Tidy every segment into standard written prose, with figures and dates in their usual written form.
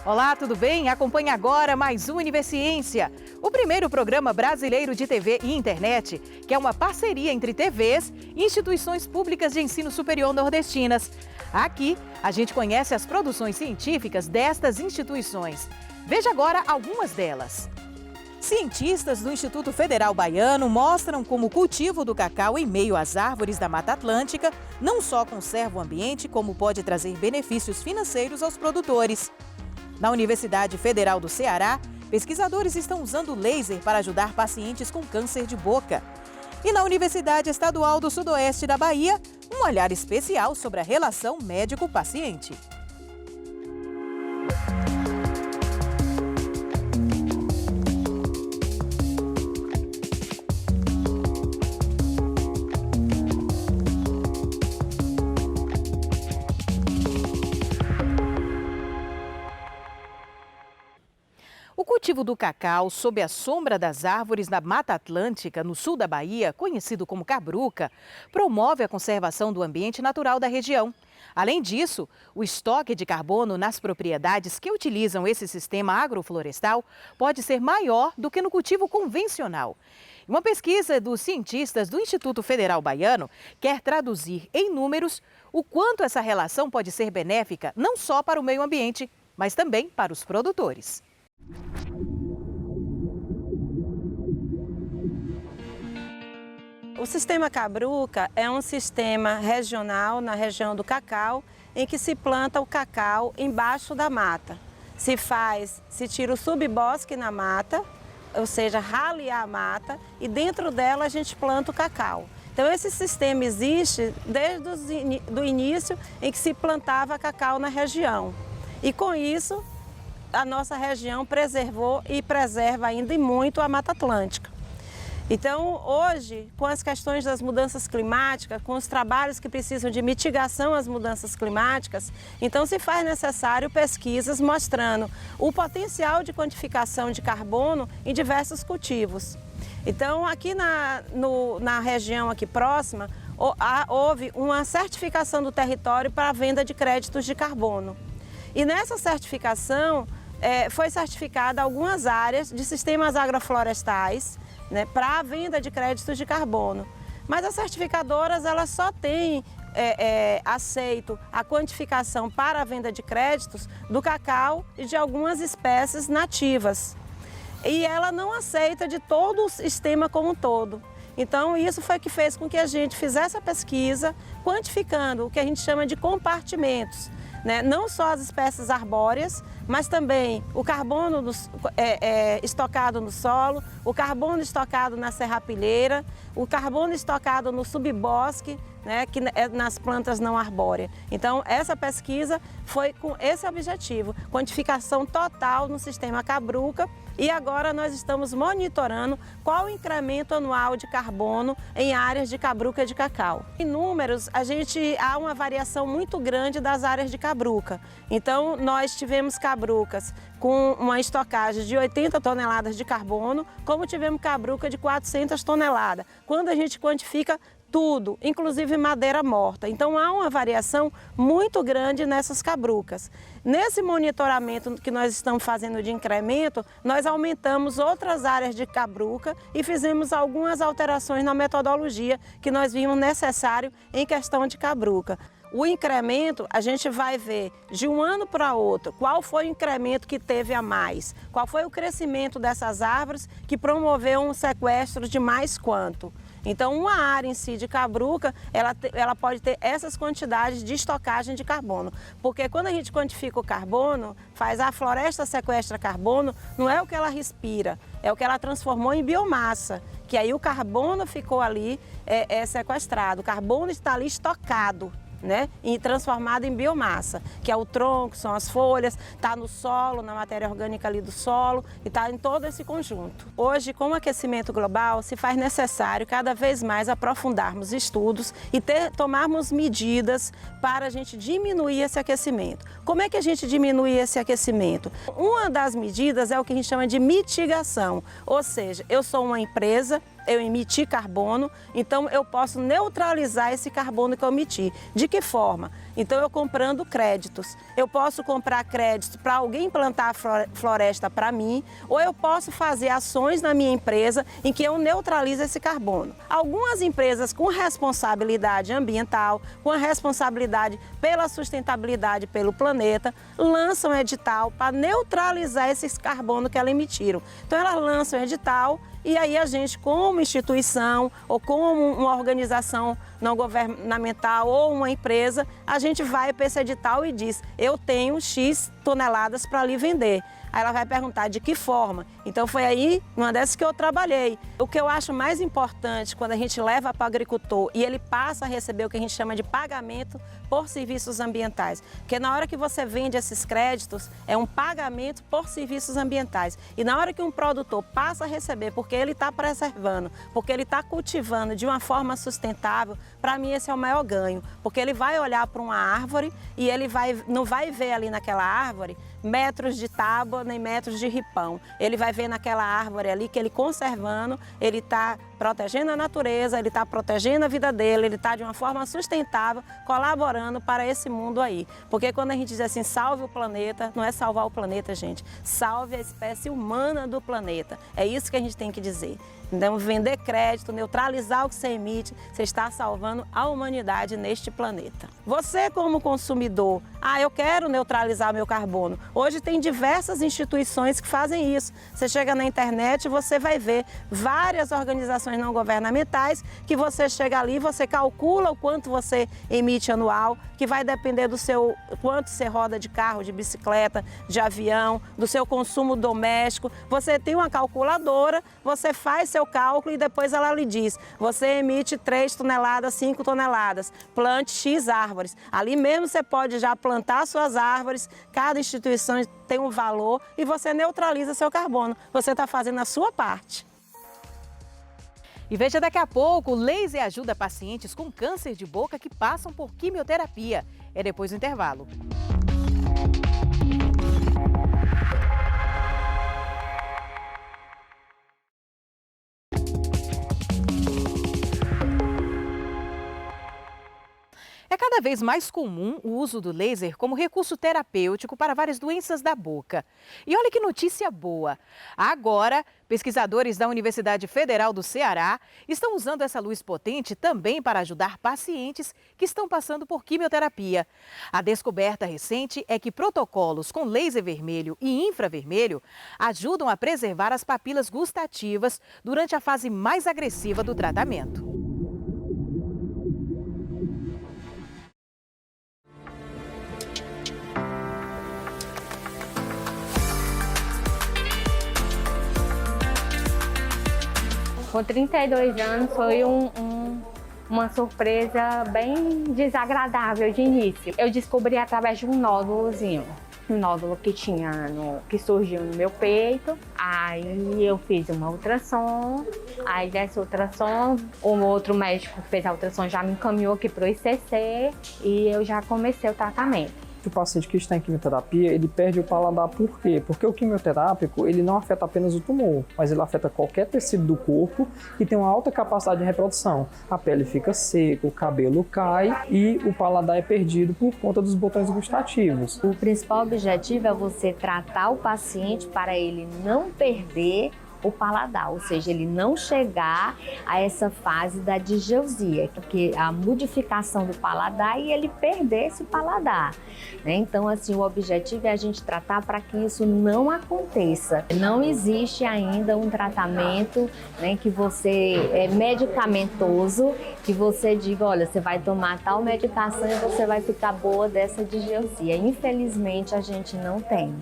Olá, tudo bem? Acompanhe agora mais um Universiência, o primeiro programa brasileiro de TV e internet, que é uma parceria entre TVs e instituições públicas de ensino superior nordestinas. Aqui, a gente conhece as produções científicas destas instituições. Veja agora algumas delas. Cientistas do Instituto Federal Baiano mostram como o cultivo do cacau em meio às árvores da Mata Atlântica não só conserva o ambiente, como pode trazer benefícios financeiros aos produtores. Na Universidade Federal do Ceará, pesquisadores estão usando laser para ajudar pacientes com câncer de boca. E na Universidade Estadual do Sudoeste da Bahia, um olhar especial sobre a relação médico-paciente. O cultivo do cacau sob a sombra das árvores na Mata Atlântica, no sul da Bahia, conhecido como cabruca, promove a conservação do ambiente natural da região. Além disso, o estoque de carbono nas propriedades que utilizam esse sistema agroflorestal pode ser maior do que no cultivo convencional. Uma pesquisa dos cientistas do Instituto Federal Baiano quer traduzir em números o quanto essa relação pode ser benéfica não só para o meio ambiente, mas também para os produtores. O sistema cabruca é um sistema regional na região do cacau, em que se planta o cacau embaixo da mata. Se tira o subbosque na mata, ou seja, ralear a mata, e dentro dela a gente planta o cacau. Então esse sistema existe desde o início em que se plantava cacau na região. E com isso, a nossa região preservou e preserva ainda e muito a Mata Atlântica. Então, hoje, com as questões das mudanças climáticas, com os trabalhos que precisam de mitigação às mudanças climáticas, então se faz necessário pesquisas mostrando o potencial de quantificação de carbono em diversos cultivos. Então, aqui na região aqui próxima, houve uma certificação do território para a venda de créditos de carbono. E nessa certificação, foi certificada algumas áreas de sistemas agroflorestais, né, para a venda de créditos de carbono. Mas as certificadoras elas só têm aceito a quantificação para a venda de créditos do cacau e de algumas espécies nativas. E ela não aceita de todo o sistema como um todo. Então, isso foi que fez com que a gente fizesse a pesquisa quantificando o que a gente chama de compartimentos. Né? Não só as espécies arbóreas, mas também o carbono estocado no solo, o carbono estocado na serrapilheira, o carbono estocado no subbosque, né, que é nas plantas não arbóreas. Então, essa pesquisa foi com esse objetivo, quantificação total no sistema cabruca, e agora nós estamos monitorando qual o incremento anual de carbono em áreas de cabruca de cacau. Em números, há uma variação muito grande das áreas de cabruca. Então, nós tivemos cabrucas com uma estocagem de 80 toneladas de carbono, como tivemos cabruca de 400 toneladas. Quando a gente quantifica tudo, inclusive madeira morta. Então há uma variação muito grande nessas cabrucas. Nesse monitoramento que nós estamos fazendo de incremento, nós aumentamos outras áreas de cabruca e fizemos algumas alterações na metodologia que nós vimos necessário em questão de cabruca. O incremento, a gente vai ver de um ano para outro qual foi o incremento que teve a mais, qual foi o crescimento dessas árvores que promoveu um sequestro de mais quanto. Então, uma área em si de cabruca, ela pode ter essas quantidades de estocagem de carbono. Porque quando a gente quantifica o carbono, a floresta sequestra carbono, não é o que ela respira, é o que ela transformou em biomassa. Que aí o carbono ficou ali sequestrado, o carbono está ali estocado. Né? E transformado em biomassa, que é o tronco, são as folhas, está no solo, na matéria orgânica ali do solo e está em todo esse conjunto. Hoje, com o aquecimento global, se faz necessário cada vez mais aprofundarmos estudos e tomarmos medidas para a gente diminuir esse aquecimento. Como é que a gente diminui esse aquecimento? Uma das medidas é o que a gente chama de mitigação, ou seja, eu sou uma empresa, eu emiti carbono, então eu posso neutralizar esse carbono que eu emiti. De que forma? Então eu comprando créditos. Eu posso comprar créditos para alguém plantar floresta para mim, ou eu posso fazer ações na minha empresa em que eu neutralizo esse carbono. Algumas empresas com responsabilidade ambiental, com a responsabilidade pela sustentabilidade pelo planeta, lançam edital para neutralizar esses carbono que elas emitiram. Então elas lançam edital e aí a gente, como instituição ou como uma organização não governamental ou uma empresa, a gente vai para esse edital e diz, eu tenho X toneladas para lhe vender. Aí ela vai perguntar de que forma. Então foi aí, uma dessas que eu trabalhei. O que eu acho mais importante quando a gente leva para o agricultor e ele passa a receber o que a gente chama de pagamento por serviços ambientais. Porque na hora que você vende esses créditos, é um pagamento por serviços ambientais. E na hora que um produtor passa a receber, porque ele está preservando, porque ele está cultivando de uma forma sustentável, para mim esse é o maior ganho. Porque ele vai olhar para uma árvore e ele não vai ver ali naquela árvore metros de tábua nem metros de ripão. Ele vai ver naquela árvore ali que ele conservando, ele está protegendo a natureza, ele está protegendo a vida dele, ele está de uma forma sustentável, colaborando para esse mundo aí. Porque quando a gente diz assim, salve o planeta, não é salvar o planeta, gente. Salve a espécie humana do planeta. É isso que a gente tem que dizer. Então, vender crédito, neutralizar o que você emite, você está salvando a humanidade neste planeta. Você como consumidor, eu quero neutralizar meu carbono. Hoje tem diversas instituições que fazem isso. Você chega na internet e você vai ver várias organizações não governamentais que você chega ali, você calcula o quanto você emite anual, que vai depender do seu quanto você roda de carro, de bicicleta, de avião, do seu consumo doméstico. Você tem uma calculadora, você faz seu cálculo e depois ela lhe diz, você emite 3 toneladas, 5 toneladas, plante X árvores. Ali mesmo você pode já plantar suas árvores, cada instituição tem um valor e você neutraliza seu carbono. Você está fazendo a sua parte. E veja daqui a pouco, o laser ajuda pacientes com câncer de boca que passam por quimioterapia. É depois do intervalo. É cada vez mais comum o uso do laser como recurso terapêutico para várias doenças da boca. E olha que notícia boa! Agora, pesquisadores da Universidade Federal do Ceará estão usando essa luz potente também para ajudar pacientes que estão passando por quimioterapia. A descoberta recente é que protocolos com laser vermelho e infravermelho ajudam a preservar as papilas gustativas durante a fase mais agressiva do tratamento. Com 32 anos foi uma surpresa bem desagradável de início. Eu descobri através de um nódulozinho, um nódulo que surgiu no meu peito. Aí eu fiz uma ultrassom, aí dessa ultrassom, um outro médico que fez a ultrassom já me encaminhou aqui para o ICC e eu já comecei o tratamento. O paciente que está em quimioterapia, ele perde o paladar por quê? Porque o quimioterápico, ele não afeta apenas o tumor, mas ele afeta qualquer tecido do corpo que tem uma alta capacidade de reprodução. A pele fica seca, o cabelo cai e o paladar é perdido por conta dos botões gustativos. O principal objetivo é você tratar o paciente para ele não perder o paladar, ou seja, ele não chegar a essa fase da digeusia, que é a modificação do paladar e ele perder esse paladar, né? Então, assim, o objetivo é a gente tratar para que isso não aconteça. Não existe ainda um tratamento, né, que você é medicamentoso, que você diga, olha, você vai tomar tal medicação e você vai ficar boa dessa digeusia. Infelizmente, a gente não tem.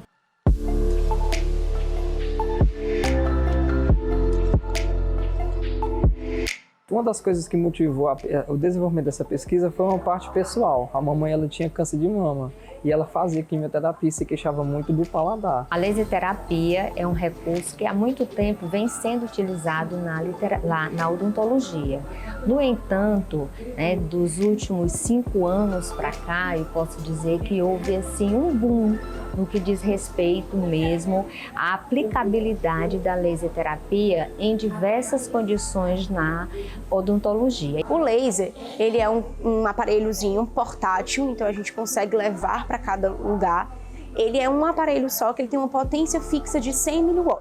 Uma das coisas que motivou o desenvolvimento dessa pesquisa foi uma parte pessoal. A mamãe, ela tinha câncer de mama e ela fazia quimioterapia e se queixava muito do paladar. A laser terapia é um recurso que há muito tempo vem sendo utilizado na odontologia. No entanto, né, dos últimos 5 anos para cá, eu posso dizer que houve assim um boom no que diz respeito mesmo à aplicabilidade da laser terapia em diversas condições na odontologia. O laser, ele é um aparelhozinho portátil, então a gente consegue levar para cada lugar. Ele é um aparelho só que ele tem uma potência fixa de 100 mW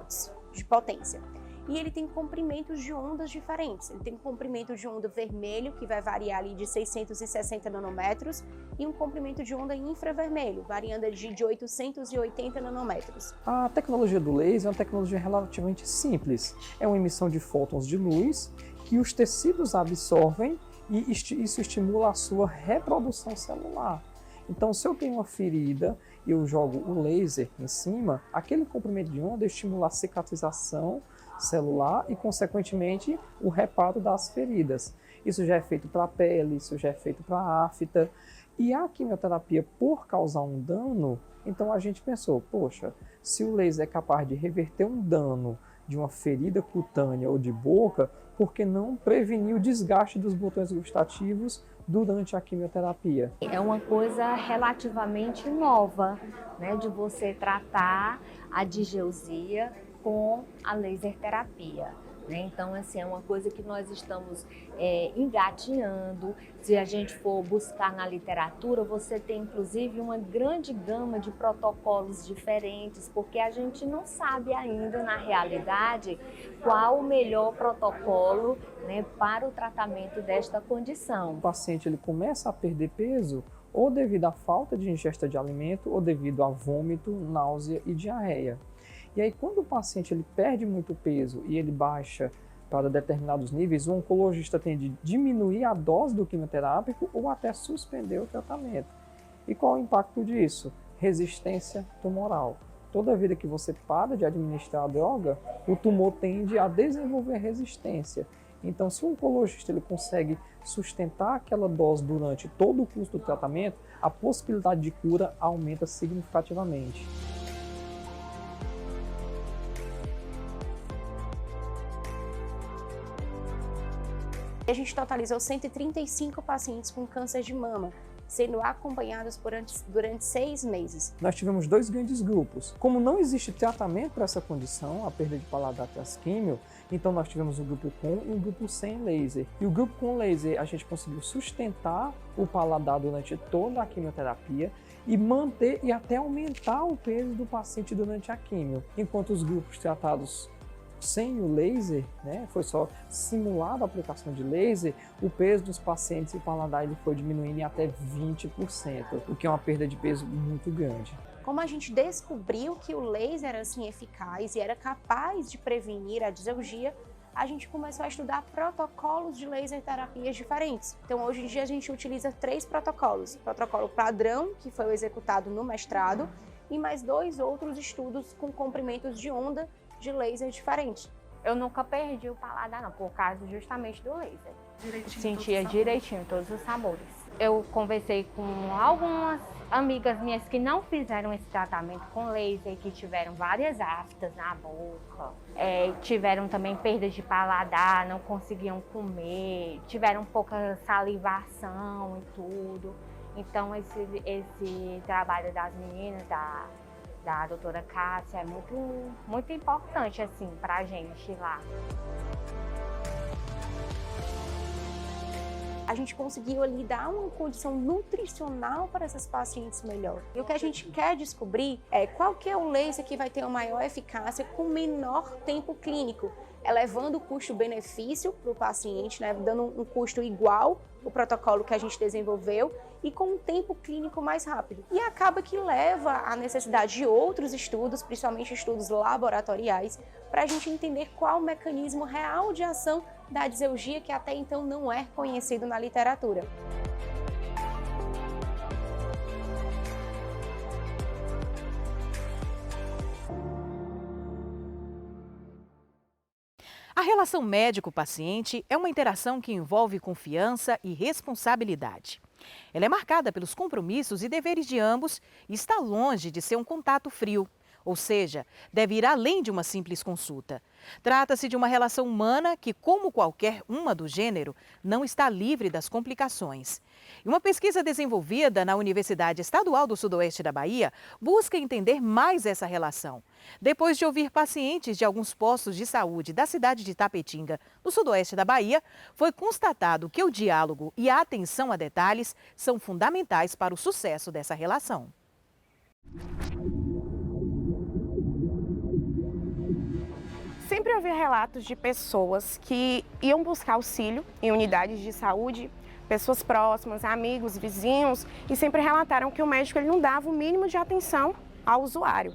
de potência. E ele tem comprimentos de ondas diferentes. Ele tem um comprimento de onda vermelho, que vai variar ali de 660 nanômetros, e um comprimento de onda infravermelho, variando de 880 nanômetros. A tecnologia do laser é uma tecnologia relativamente simples. É uma emissão de fótons de luz que os tecidos absorvem e isso estimula a sua reprodução celular. Então, se eu tenho uma ferida e eu jogo o laser em cima, aquele comprimento de onda estimula a cicatrização celular e, consequentemente, o reparo das feridas. Isso já é feito para a pele, isso já é feito para a afta. E a quimioterapia, por causar um dano, então a gente pensou, poxa, se o laser é capaz de reverter um dano de uma ferida cutânea ou de boca, por que não prevenir o desgaste dos botões gustativos durante a quimioterapia? É uma coisa relativamente nova, né, de você tratar a digeusia com a laser terapia. Então, assim, é uma coisa que nós estamos engatinhando. Se a gente for buscar na literatura, você tem, inclusive, uma grande gama de protocolos diferentes, porque a gente não sabe ainda, na realidade, qual o melhor protocolo, né, para o tratamento desta condição. O paciente ele começa a perder peso ou devido à falta de ingesta de alimento ou devido a vômito, náusea e diarreia. E aí, quando o paciente ele perde muito peso e ele baixa para determinados níveis, o oncologista tem de diminuir a dose do quimioterápico ou até suspender o tratamento. E qual o impacto disso? Resistência tumoral. Toda vida que você para de administrar a droga, o tumor tende a desenvolver resistência. Então, se o oncologista ele consegue sustentar aquela dose durante todo o curso do tratamento, a possibilidade de cura aumenta significativamente. A gente totalizou 135 pacientes com câncer de mama, sendo acompanhados durante 6 meses. Nós tivemos 2 grandes grupos. Como não existe tratamento para essa condição, a perda de paladar após químio, então nós tivemos um grupo com e um grupo sem laser. E o grupo com laser, a gente conseguiu sustentar o paladar durante toda a quimioterapia e manter e até aumentar o peso do paciente durante a químio. Enquanto os grupos tratados sem o laser, né, foi só simulada a aplicação de laser, o peso dos pacientes e o paladar ele foi diminuindo em até 20%, o que é uma perda de peso muito grande. Como a gente descobriu que o laser era assim eficaz e era capaz de prevenir a diseugia, a gente começou a estudar protocolos de laser terapias diferentes. Então, hoje em dia, a gente utiliza 3 protocolos. O protocolo padrão, que foi executado no mestrado, e mais 2 outros estudos com comprimentos de onda de laser diferente. Eu nunca perdi o paladar não, por causa justamente do laser. Sentia todos direitinho todos os sabores. Eu conversei com algumas amigas minhas que não fizeram esse tratamento com laser, que tiveram várias aftas na boca, tiveram também perda de paladar, não conseguiam comer, tiveram pouca salivação e tudo. Então esse trabalho das meninas, da doutora Cássia, é muito importante assim, pra gente lá. A gente conseguiu ali dar uma condição nutricional para essas pacientes melhor. E o que a gente quer descobrir é qual que é o laser que vai ter a maior eficácia com menor tempo clínico, elevando o custo-benefício para o paciente, né, dando um custo igual ao protocolo que a gente desenvolveu e com um tempo clínico mais rápido. E acaba que leva à necessidade de outros estudos, principalmente estudos laboratoriais, para a gente entender qual o mecanismo real de ação da diseugia que até então não é conhecido na literatura. A relação médico-paciente é uma interação que envolve confiança e responsabilidade. Ela é marcada pelos compromissos e deveres de ambos e está longe de ser um contato frio. ou seja, deve ir além de uma simples consulta. Trata-se de uma relação humana que, como qualquer uma do gênero, não está livre das complicações. E uma pesquisa desenvolvida na Universidade Estadual do Sudoeste da Bahia busca entender mais essa relação. Depois de ouvir pacientes de alguns postos de saúde da cidade de Tapetinga, no sudoeste da Bahia, foi constatado que o diálogo e a atenção a detalhes são fundamentais para o sucesso dessa relação. Sempre ouvi relatos de pessoas que iam buscar auxílio em unidades de saúde, pessoas próximas, amigos, vizinhos, e sempre relataram que o médico ele não dava o mínimo de atenção ao usuário.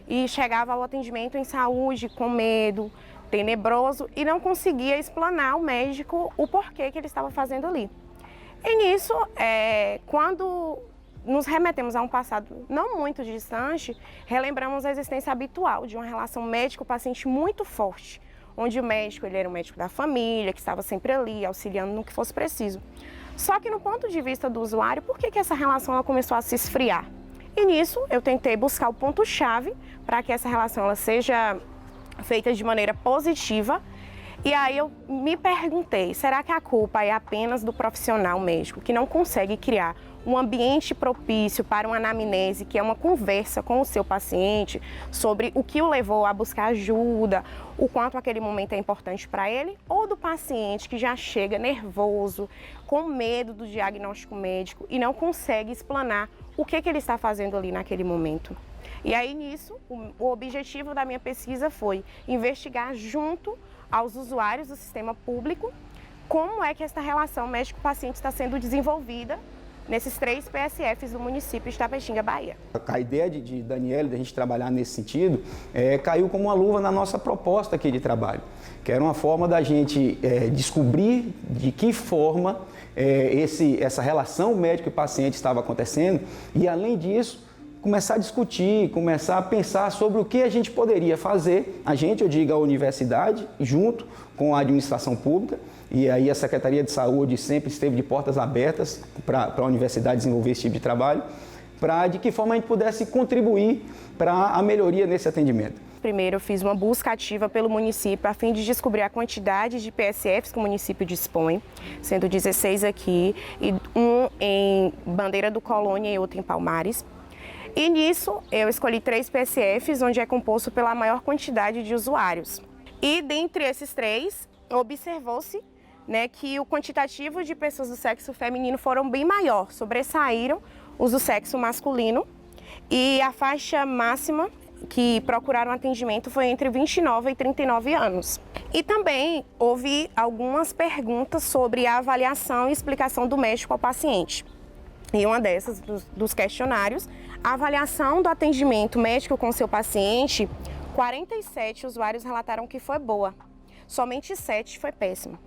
E chegava ao atendimento em saúde com medo, tenebroso, e não conseguia explanar ao médico o porquê que ele estava fazendo ali. E nisso, quando nos remetemos a um passado não muito distante, relembramos a existência habitual de uma relação médico-paciente muito forte, onde o médico ele era um médico da família, que estava sempre ali, auxiliando no que fosse preciso. Só que no ponto de vista do usuário, por que essa relação ela começou a se esfriar? E nisso eu tentei buscar o ponto-chave para que essa relação ela seja feita de maneira positiva. E aí eu me perguntei, será que a culpa é apenas do profissional médico, que não consegue criar um ambiente propício para uma anamnese, que é uma conversa com o seu paciente sobre o que o levou a buscar ajuda, o quanto aquele momento é importante para ele, ou do paciente que já chega nervoso, com medo do diagnóstico médico e não consegue explanar o que ele está fazendo ali naquele momento. E aí nisso, o objetivo da minha pesquisa foi investigar junto aos usuários do sistema público como é que essa relação médico-paciente está sendo desenvolvida nesses 3 PSFs do município de Tapetinga, Bahia. A ideia de Daniele, de a gente trabalhar nesse sentido, caiu como uma luva na nossa proposta aqui de trabalho, que era uma forma da gente descobrir de que forma essa relação médico e paciente estava acontecendo e, além disso, começar a discutir, começar a pensar sobre o que a gente poderia fazer, eu digo a universidade, junto com a administração pública, e aí a Secretaria de Saúde sempre esteve de portas abertas para a universidade desenvolver esse tipo de trabalho, para de que forma a gente pudesse contribuir para a melhoria nesse atendimento. Primeiro eu fiz uma busca ativa pelo município a fim de descobrir a quantidade de PSFs que o município dispõe, sendo 16 aqui, e um em Bandeira do Colônia e outro em Palmares. E nisso eu escolhi 3 PSFs, onde é composto pela maior quantidade de usuários. E dentre esses 3, observou-se que o quantitativo de pessoas do sexo feminino foram bem maior, sobressaíram os do sexo masculino, e a faixa máxima que procuraram atendimento foi entre 29 e 39 anos. E também houve algumas perguntas sobre a avaliação e explicação do médico ao paciente. E uma dessas, dos questionários, a avaliação do atendimento médico com seu paciente, 47 usuários relataram que foi boa, somente 7 foi péssima.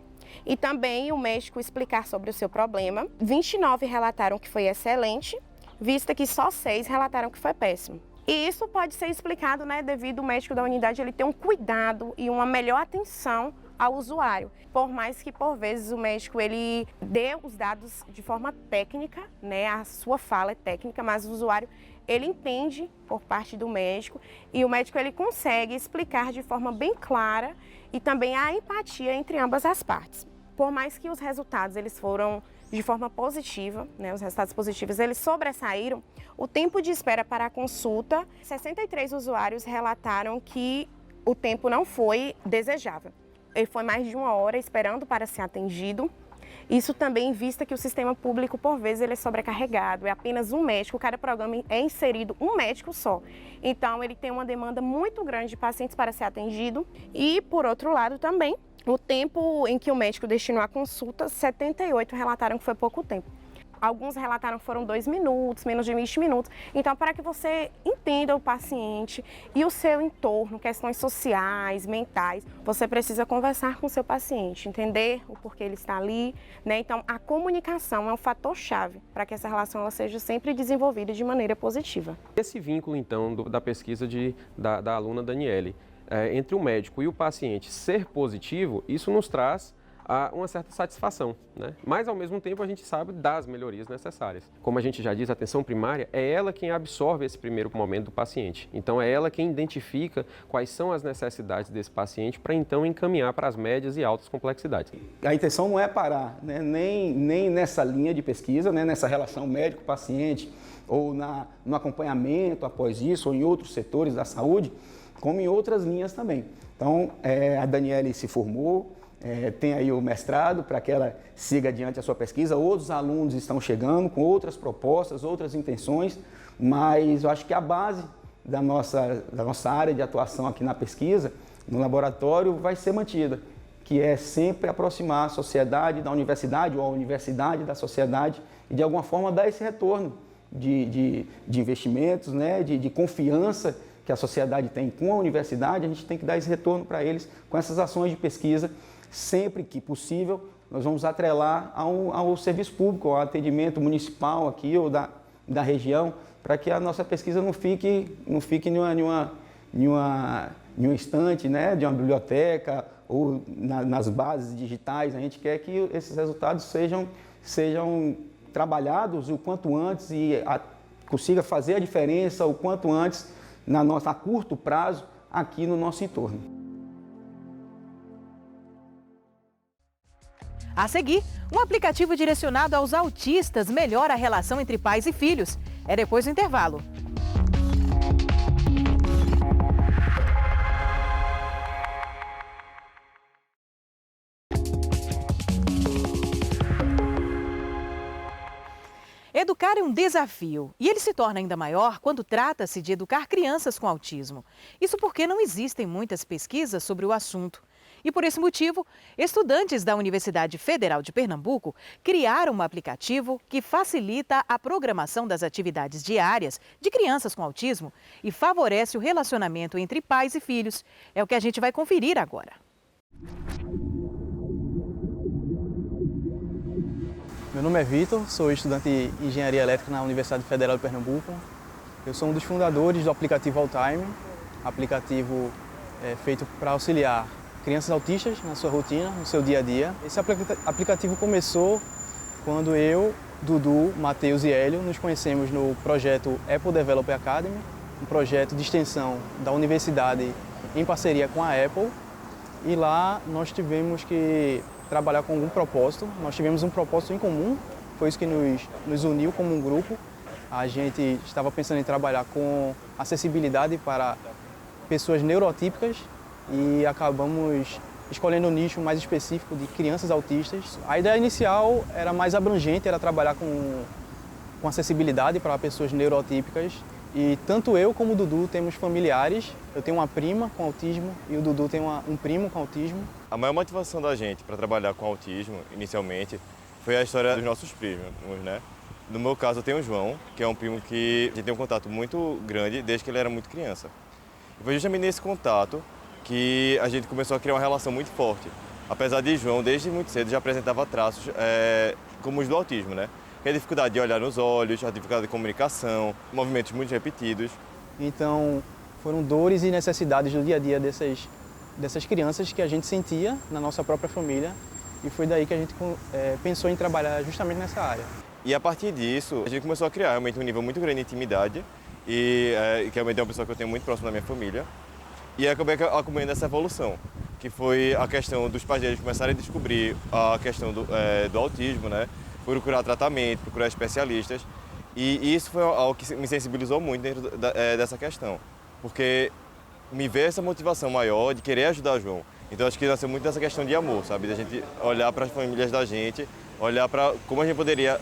E também o médico explicar sobre o seu problema, 29 relataram que foi excelente, vista que só 6 relataram que foi péssimo. E isso pode ser explicado, devido ao médico da unidade ele ter um cuidado e uma melhor atenção ao usuário. Por mais que, por vezes, o médico ele dê os dados de forma técnica, a sua fala é técnica, mas o usuário ele entende por parte do médico e o médico ele consegue explicar de forma bem clara e também a empatia entre ambas as partes. Por mais que os resultados eles foram de forma positiva, os resultados positivos eles sobressaíram, o tempo de espera para a consulta, 63 usuários relataram que o tempo não foi desejável. Ele foi mais de 1 hora esperando para ser atendido. Isso também vista que o sistema público, por vezes, ele é sobrecarregado, é apenas um médico, cada programa é inserido um médico só. Então, ele tem uma demanda muito grande de pacientes para ser atendido. E, por outro lado, também, o tempo em que o médico destinou a consulta, 78 relataram que foi pouco tempo. Alguns relataram que foram 2 minutos, menos de 20 minutos. Então, para que você entenda o paciente e o seu entorno, questões sociais, mentais, você precisa conversar com o seu paciente, entender o porquê ele está ali, Então, a comunicação é um fator-chave para que essa relação ela seja sempre desenvolvida de maneira positiva. Esse vínculo, então, da pesquisa da aluna Daniele, entre o médico e o paciente ser positivo, isso nos traz uma certa satisfação, né? Mas, ao mesmo tempo, a gente sabe das melhorias necessárias. Como a gente já diz, a atenção primária é ela quem absorve esse primeiro momento do paciente. Então, é ela quem identifica quais são as necessidades desse paciente para, então, encaminhar para as médias e altas complexidades. A intenção não é parar, né? nem nessa linha de pesquisa, né? Nessa relação médico-paciente, ou no acompanhamento após isso, ou em outros setores da saúde, como em outras linhas também. Então, a Daniele se formou, tem aí o mestrado para que ela siga adiante a sua pesquisa. Outros alunos estão chegando com outras propostas, outras intenções, mas eu acho que a base da nossa área de atuação aqui na pesquisa, no laboratório, vai ser mantida, que é sempre aproximar a sociedade da universidade, ou a universidade da sociedade, e de alguma forma dar esse retorno de investimentos, né, de confiança que a sociedade tem com a universidade. A gente tem que dar esse retorno para eles com essas ações de pesquisa. Sempre que possível, nós vamos atrelar ao serviço público, ao atendimento municipal aqui ou da região, para que a nossa pesquisa não fique em um estante, né, de uma biblioteca ou nas bases digitais. A gente quer que esses resultados sejam trabalhados o quanto antes e consiga fazer a diferença o quanto antes a curto prazo aqui no nosso entorno. A seguir, um aplicativo direcionado aos autistas melhora a relação entre pais e filhos. É depois do intervalo. Educar é um desafio e ele se torna ainda maior quando trata-se de educar crianças com autismo. Isso porque não existem muitas pesquisas sobre o assunto. E por esse motivo, estudantes da Universidade Federal de Pernambuco criaram um aplicativo que facilita a programação das atividades diárias de crianças com autismo e favorece o relacionamento entre pais e filhos. É o que a gente vai conferir agora. Meu nome é Vitor, sou estudante de Engenharia Elétrica na Universidade Federal de Pernambuco. Eu sou um dos fundadores do aplicativo Alltime, aplicativo feito para auxiliar crianças autistas na sua rotina, no seu dia a dia. Esse aplicativo começou quando eu, Dudu, Matheus e Hélio nos conhecemos no projeto Apple Developer Academy, um projeto de extensão da universidade em parceria com a Apple. E lá nós tivemos que trabalhar com algum propósito. Nós tivemos um propósito em comum, foi isso que nos uniu como um grupo. A gente estava pensando em trabalhar com acessibilidade para pessoas neurotípicas e acabamos escolhendo um nicho mais específico de crianças autistas. A ideia inicial era mais abrangente, era trabalhar com acessibilidade para pessoas neurotípicas. E tanto eu como o Dudu temos familiares. Eu tenho uma prima com autismo e o Dudu tem um primo com autismo. A maior motivação da gente para trabalhar com autismo, inicialmente, foi a história dos nossos primos, né? No meu caso, eu tenho o João, que é um primo que a gente tem um contato muito grande desde que ele era muito criança. E foi justamente nesse contato que a gente começou a criar uma relação muito forte. Apesar de João, desde muito cedo, já apresentava traços como os do autismo, né? Que é a dificuldade de olhar nos olhos, a dificuldade de comunicação, movimentos muito repetidos. Então, foram dores e necessidades do dia a dia dessas crianças que a gente sentia na nossa própria família e foi daí que a gente pensou em trabalhar justamente nessa área. E a partir disso, a gente começou a criar realmente um nível muito grande de intimidade e que realmente é uma pessoa que eu tenho muito próximo da minha família. E acabei acompanhando essa evolução, que foi a questão dos pais deles começarem a descobrir a questão do autismo, né? Procurar tratamento, procurar especialistas. E isso foi algo que me sensibilizou muito dentro dessa questão, porque me veio essa motivação maior de querer ajudar o João. Então acho que nasceu muito dessa questão de amor, sabe? Da gente olhar para as famílias da gente, olhar para como a gente poderia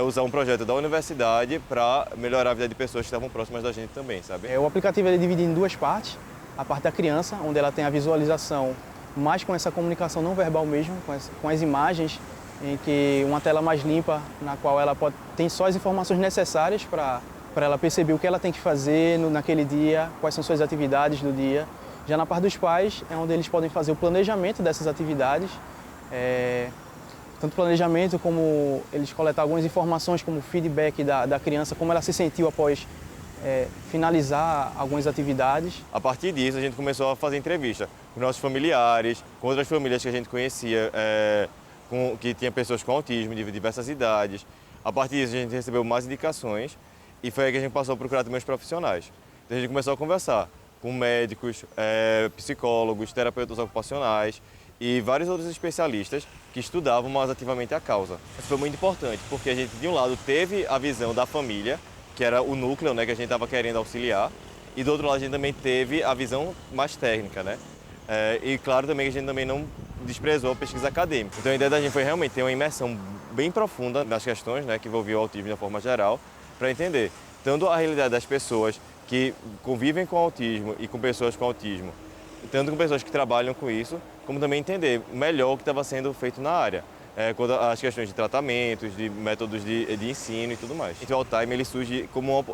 usar um projeto da universidade para melhorar a vida de pessoas que estavam próximas da gente também, sabe? O aplicativo é dividido em duas partes. A parte da criança, onde ela tem a visualização mais com essa comunicação não verbal mesmo, com as imagens, em que uma tela mais limpa, na qual ela tem só as informações necessárias para ela perceber o que ela tem que fazer naquele dia, quais são suas atividades do dia. Já na parte dos pais, é onde eles podem fazer o planejamento dessas atividades, tanto planejamento como eles coletar algumas informações como o feedback da criança, como ela se sentiu após finalizar algumas atividades. A partir disso, a gente começou a fazer entrevista com nossos familiares, com outras famílias que a gente conhecia, que tinha pessoas com autismo de diversas idades. A partir disso, a gente recebeu mais indicações e foi aí que a gente passou a procurar também os profissionais. Então, a gente começou a conversar com médicos, psicólogos, terapeutas ocupacionais e vários outros especialistas que estudavam mais ativamente a causa. Isso foi muito importante, porque a gente, de um lado, teve a visão da família, que era o núcleo, né, que a gente estava querendo auxiliar, e do outro lado a gente também teve a visão mais técnica, né? E claro também que a gente também não desprezou a pesquisa acadêmica. Então a ideia da gente foi realmente ter uma imersão bem profunda nas questões, né, que envolviam o autismo de uma forma geral, para entender tanto a realidade das pessoas que convivem com autismo e com pessoas com autismo, tanto com pessoas que trabalham com isso, como também entender melhor o que estava sendo feito na área. Quanto às questões de tratamentos, de métodos de ensino e tudo mais. Então, o All Time ele surge como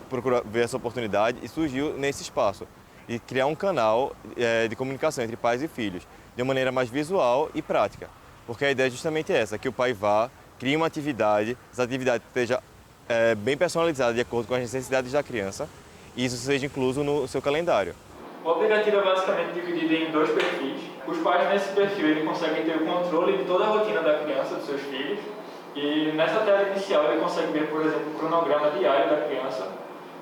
procurar ver essa oportunidade e surgiu nesse espaço. E criar um canal de comunicação entre pais e filhos, de uma maneira mais visual e prática. Porque a ideia é justamente essa, que o pai vá, crie uma atividade, essa atividade esteja bem personalizada de acordo com as necessidades da criança e isso seja incluso no seu calendário. O aplicativo é basicamente dividido em 2 perfis. Os pais nesse perfil ele conseguem ter o controle de toda a rotina da criança, dos seus filhos. E nessa tela inicial ele consegue ver, por exemplo, o cronograma diário da criança,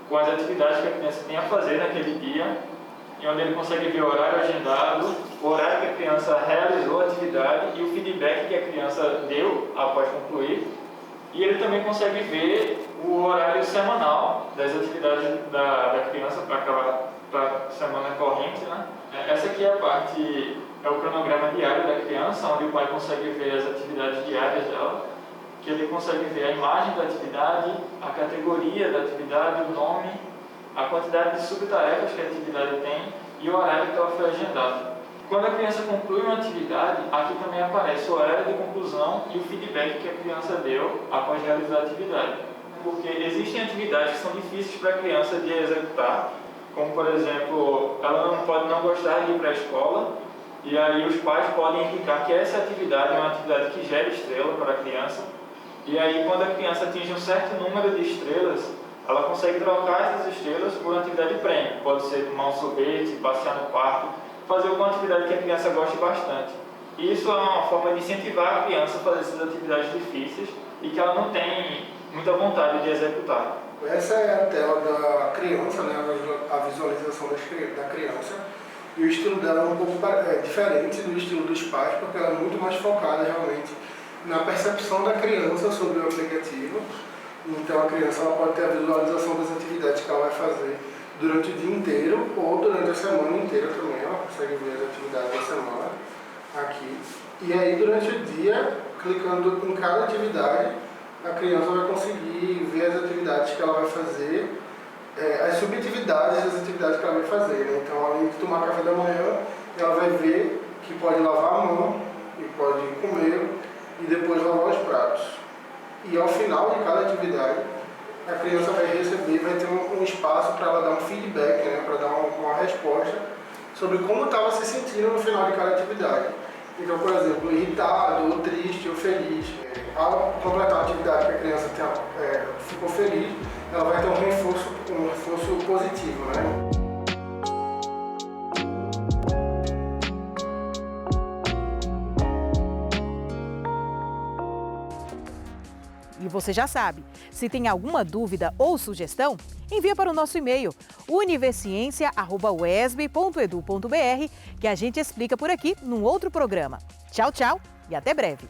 com as atividades que a criança tem a fazer naquele dia, e onde ele consegue ver o horário agendado, o horário que a criança realizou a atividade e o feedback que a criança deu após concluir. E ele também consegue ver o horário semanal das atividades da criança para a semana corrente, né? Essa aqui é a parte, é o cronograma diário da criança, onde o pai consegue ver as atividades diárias dela, que ele consegue ver a imagem da atividade, a categoria da atividade, o nome, a quantidade de subtarefas que a atividade tem e o horário que ela foi agendada. Quando a criança conclui uma atividade, aqui também aparece o horário de conclusão e o feedback que a criança deu após realizar a atividade. Porque existem atividades que são difíceis para a criança de executar, como por exemplo, ela não pode não gostar de ir para a escola, e aí os pais podem indicar que essa atividade é uma atividade que gera estrela para a criança, e aí quando a criança atinge um certo número de estrelas, ela consegue trocar essas estrelas por uma atividade prêmio. Pode ser tomar um sorvete, passear no parque, fazer alguma atividade que a criança goste bastante. E isso é uma forma de incentivar a criança a fazer essas atividades difíceis e que ela não tem muita vontade de executar. Essa é a tela da criança, né, a visualização da criança. E o estilo dela é um pouco diferente do estilo dos pais, porque ela é muito mais focada realmente na percepção da criança sobre o aplicativo. Então a criança ela pode ter a visualização das atividades que ela vai fazer durante o dia inteiro ou durante a semana inteira também. Ela consegue ver as atividades da semana aqui. E aí durante o dia, clicando em cada atividade, a criança vai conseguir ver as atividades que ela vai fazer, as subatividades das atividades que ela vai fazer, né? Então, além de tomar café da manhã, ela vai ver que pode lavar a mão, e pode comer e depois lavar os pratos. E ao final de cada atividade, a criança vai receber, vai ter um espaço para ela dar um feedback, né? Para dar uma resposta sobre como estava se sentindo no final de cada atividade. Então, por exemplo, irritado, ou triste, ou feliz. Ao completar a atividade que a criança ficou feliz, ela vai ter um reforço positivo, né? E você já sabe, se tem alguma dúvida ou sugestão, envia para o nosso e-mail universiencia@uesb.edu.br que a gente explica por aqui num outro programa. Tchau, tchau e até breve!